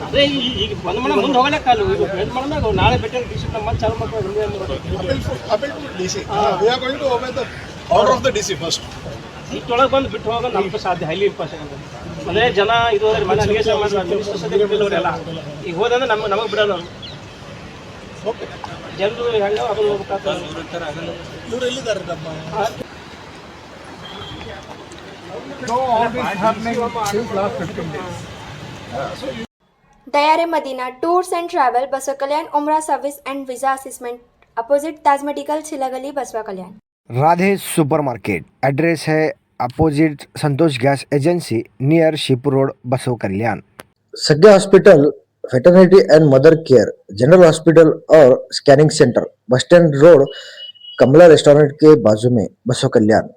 ಅದೇ ಈಗ ಬಂದ್ ಮಾಡೋ ಮುಂದೆ ಹೋಗಲಕ್ಕ ವೇಟ್ ಮಾಡಿದಾಗ ನಾಳೆ ಬೆಟ್ಟೆ ಡಿಸಿಪ್ಲಿನ್ ಮತ್ತೆ ಚಾಲು ಮಾಡ್ಕೊಂಡು appeal to DC. We are going to obey the order of the DC first. ಇಷ್ಟೊಳಗೆ ಬಂದು ಬಿಟ್ಟು ಹೋಗೋದು ನಮ್ಗೆ ಸಾಧ್ಯ ಹೈಲಿ ಇಂಪಾಸಿಬಲ್. ಅದೇ ಜನ ಇದು ಮನೆ ಅಲಿಗೇಷನ್ ಮಾಡಿಲ್ಲ ಈಗ ಹೋದಂದ್ರೆ ನಮಗೆ ಬಿಡೋದು ಜನರು ಹೆಂಗ ಅದು ಹೋಗ್ಬೇಕಾಗ್ತದೆ. ಇವ್ರು ಎಲ್ಲಿದ್ದಾರೆ ನಮ್ಮ Dayare Madina Tours and Travel Baswa Kalyan Umrah Service and Visa Assessment opposite Taj Medical Chilagali Baswa Kalyan. Radhe supermarket address है opposite Santosh gas agency near Shivpur road Basava Kalyan. सज्ञा hospital maternity and mother care general hospital और scanning centre bus stand road Kamala restaurant के बाजू में बसव कल्याण।